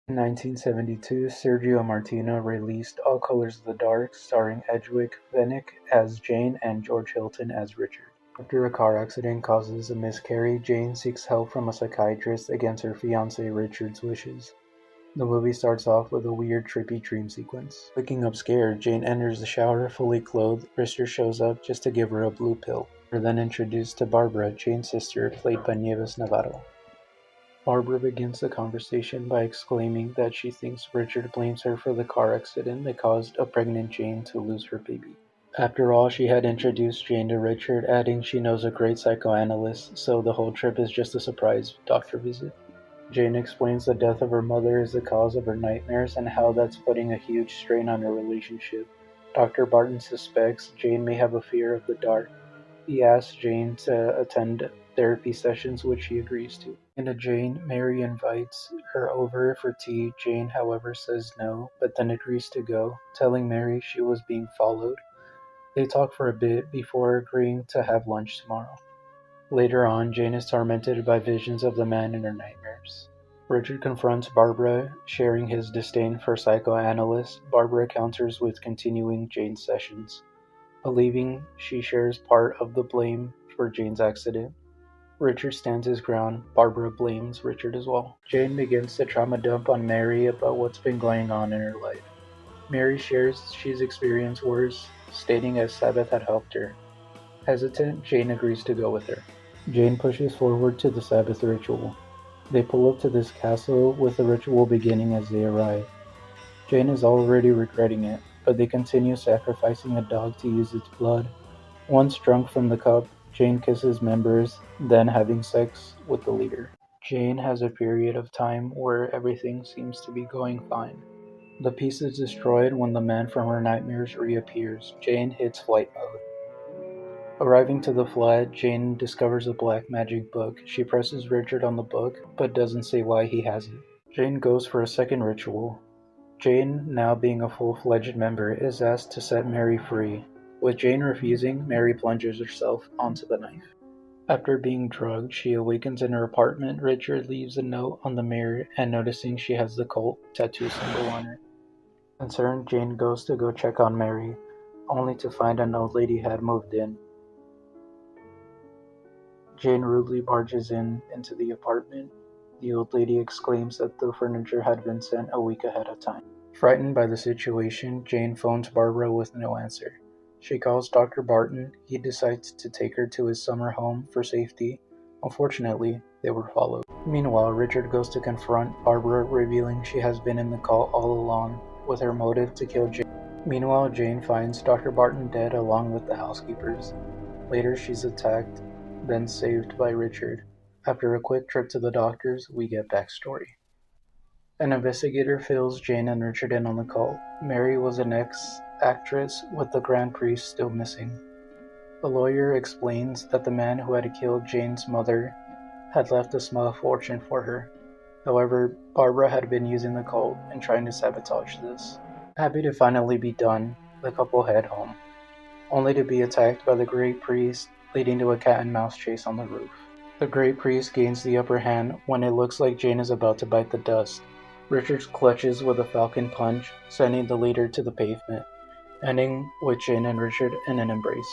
In 1972, Sergio Martino released All Colors of the Dark, starring Edwige Fenech as Jane and George Hilton as Richard. After a car accident causes a miscarriage, Jane seeks help from a psychiatrist against her fiance Richard's wishes. The movie starts off with a weird, trippy dream sequence. Waking up scared, Jane enters the shower fully clothed. Richard shows up just to give her a blue pill. We're then introduced to Barbara, Jane's sister, played by Nieves Navarro. Barbara begins the conversation by exclaiming that she thinks Richard blames her for the car accident that caused a pregnant Jane to lose her baby. After all, she had introduced Jane to Richard, adding she knows a great psychoanalyst, so the whole trip is just a surprise doctor visit. Jane explains the death of her mother is the cause of her nightmares and how that's putting a huge strain on her relationship. Dr. Barton suspects Jane may have a fear of the dark. He asks Jane to attend therapy sessions, which she agrees to. And to Jane, Mary invites her over for tea. Jane, however, says no, but then agrees to go, telling Mary she was being followed. They talk for a bit before agreeing to have lunch tomorrow. Later on, Jane is tormented by visions of the man in her nightmares. Richard confronts Barbara, sharing his disdain for psychoanalysts. Barbara counters with continuing Jane's sessions, believing she shares part of the blame for Jane's accident. Richard stands his ground. Barbara blames Richard as well. Jane begins to trauma dump on Mary about what's been going on in her life. Mary shares she's experienced worse, stating as Sabbath had helped her. Hesitant, Jane agrees to go with her. Jane pushes forward to the Sabbath ritual. They pull up to this castle, with the ritual beginning as they arrive. Jane is already regretting it, but they continue sacrificing a dog to use its blood. Once drunk from the cup, Jane kisses members, then having sex with the leader. Jane has a period of time where everything seems to be going fine. The piece is destroyed when the man from her nightmares reappears. Jane hits flight mode. Arriving to the flat, Jane discovers a black magic book. She presses Richard on the book, but doesn't say why he has it. Jane goes for a second ritual. Jane, now being a full-fledged member, is asked to set Mary free. With Jane refusing, Mary plunges herself onto the knife. After being drugged, she awakens in her apartment. Richard leaves a note on the mirror, and noticing she has the cult tattoo symbol on her. Concerned, Jane goes to go check on Mary, only to find an old lady had moved in. Jane rudely barges into the apartment. The old lady exclaims that the furniture had been sent a week ahead of time. Frightened by the situation, Jane phones Barbara with no answer. She calls Dr. Barton. He decides to take her to his summer home for safety. Unfortunately, they were followed. Meanwhile, Richard goes to confront Barbara, revealing she has been in the cult all along, with her motive to kill Jane. Meanwhile, Jane finds Dr. Barton dead along with the housekeepers. Later, she's attacked, then saved by Richard. After a quick trip to the doctors, we get backstory. An investigator fills Jane and Richard in on the cult. Mary was an ex-actress, with the Grand Priest still missing. The lawyer explains that the man who had killed Jane's mother had left a small fortune for her. However, Barbara had been using the cult and trying to sabotage this. Happy to finally be done, the couple head home, only to be attacked by the Great Priest, leading to a cat-and-mouse chase on the roof. The Great Priest gains the upper hand when it looks like Jane is about to bite the dust. Richard clutches with a falcon punch, sending the leader to the pavement, ending with Jane and Richard in an embrace.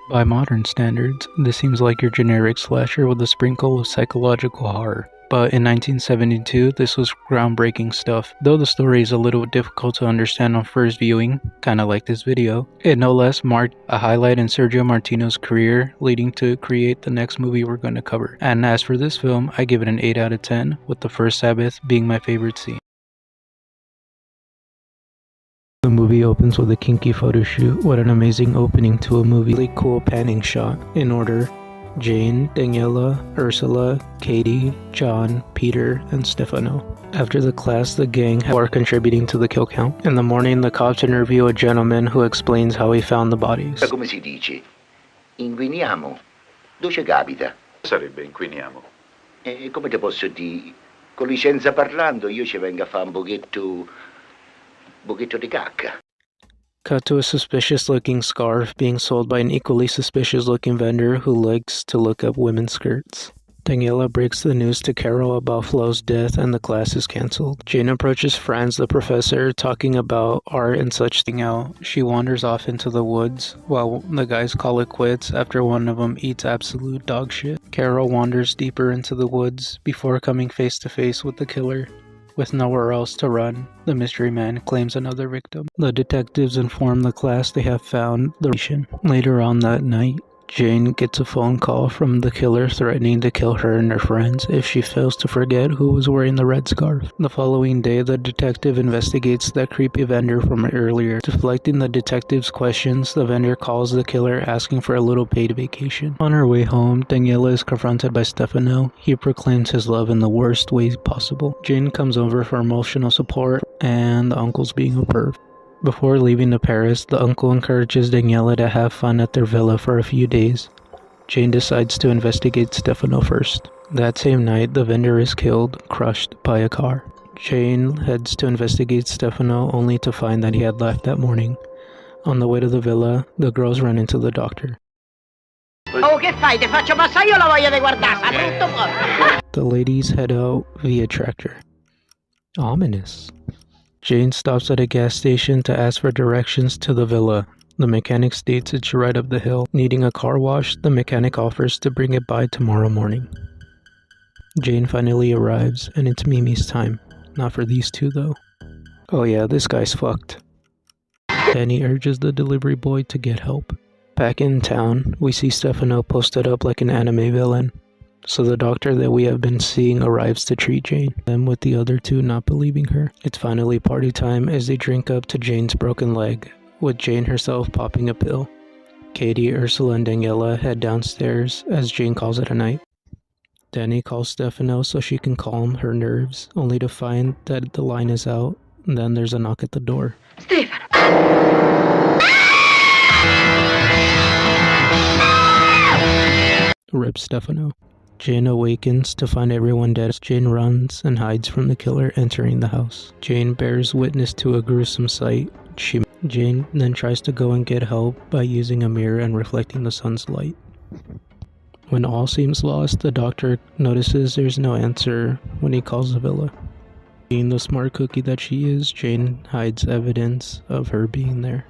By modern standards, this seems like your generic slasher with a sprinkle of psychological horror. But in 1972, this was groundbreaking stuff. Though the story is a little difficult to understand on first viewing, kinda like this video, it no less marked a highlight in Sergio Martino's career, leading to create the next movie we're going to cover. And as for this film, I give it an 8 out of 10, with the first Sabbath being my favorite scene. The movie opens with a kinky photo shoot. What an amazing opening to a movie. Really cool panning shot. In order: Jane, Daniela, Ursula, Katie, John, Peter, and Stefano. After the class, the gang are contributing to the kill count. In the morning, the cops interview a gentleman who explains how he found the bodies. Come si dice? Inquiniamo. Dove capita? Sarebbe inquiniamo. E come te posso dire? Con licenza parlando, io ci vengo a fare un pochetto di cacca. Cut to a suspicious-looking scarf being sold by an equally suspicious-looking vendor who likes to look up women's skirts. Daniela breaks the news to Carol about Flo's death and the class is cancelled. Jane approaches Franz, the professor, talking about art and such thing out. She wanders off into the woods while the guys call it quits after one of them eats absolute dog shit. Carol wanders deeper into the woods before coming face to face with the killer. With nowhere else to run, the mystery man claims another victim. The detectives inform the class they have found the patient. Later on that night, Jane gets a phone call from the killer threatening to kill her and her friends if she fails to forget who was wearing the red scarf. The following day, the detective investigates that creepy vendor from earlier. Deflecting the detective's questions, the vendor calls the killer asking for a little paid vacation. On her way home, Daniela is confronted by Stefano. He proclaims his love in the worst way possible. Jane comes over for emotional support, and the uncle's being a perv. Before leaving to Paris, the uncle encourages Daniela to have fun at their villa for a few days. Jane decides to investigate Stefano first. That same night, the vendor is killed, crushed by a car. Jane heads to investigate Stefano only to find that he had left that morning. On the way to the villa, the girls run into the doctor. Oh, che fai? Ti faccio passare, io la voglio di guardare, sta brutto fuori. The ladies head out via tractor. Ominous. Jane stops at a gas station to ask for directions to the villa. The mechanic states it's right up the hill. Needing a car wash, the mechanic offers to bring it by tomorrow morning. Jane finally arrives, and it's Mimi's time. Not for these two, though. Oh yeah, this guy's fucked. Danny urges the delivery boy to get help. Back in town, we see Stefano posted up like an anime villain. So the doctor that we have been seeing arrives to treat Jane, and with the other two not believing her. It's finally party time as they drink up to Jane's broken leg, with Jane herself popping a pill. Katie, Ursula, and Daniela head downstairs as Jane calls it a night. Danny calls Stefano so she can calm her nerves, only to find that the line is out, and then there's a knock at the door. Stefano! Rip Stefano. Jane awakens to find everyone dead. Jane runs and hides from the killer entering the house. Jane bears witness to a gruesome sight. Jane then tries to go and get help by using a mirror and reflecting the sun's light. When all seems lost, the doctor notices there's no answer when he calls the villa. Being the smart cookie that she is, Jane hides evidence of her being there.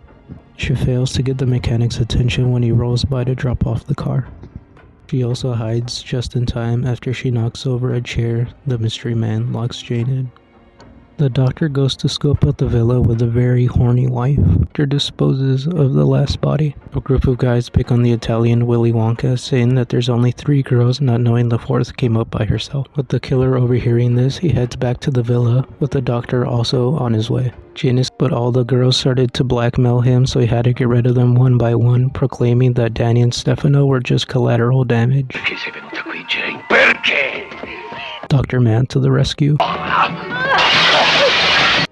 She fails to get the mechanic's attention when he rolls by to drop off the car. She also hides just in time after she knocks over a chair. The mystery man locks Jane in. The doctor goes to scope out the villa with a very horny wife. Doctor disposes of the last body. A group of guys pick on the Italian Willy Wonka, saying that there's only 3 girls, not knowing the 4th came up by herself. With the killer overhearing this, he heads back to the villa, with the doctor also on his way. But all the girls started to blackmail him, so he had to get rid of them one by one, proclaiming that Danny and Stefano were just collateral damage. Perché sei venuta qui, Jane? Perché? Dr. Man to the rescue.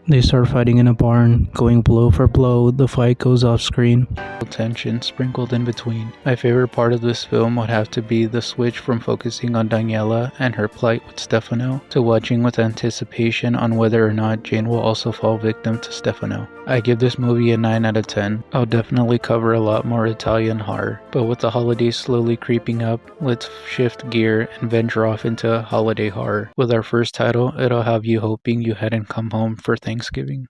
They start fighting in a barn, going blow for blow. The fight goes off screen. Tension sprinkled in between. My favorite part of this film would have to be the switch from focusing on Daniela and her plight with Stefano to watching with anticipation on whether or not Jane will also fall victim to Stefano. I give this movie a 9 out of 10. I'll definitely cover a lot more Italian horror, but with the holidays slowly creeping up, let's shift gear and venture off into holiday horror. With our first title, it'll have you hoping you hadn't come home for Thanksgiving.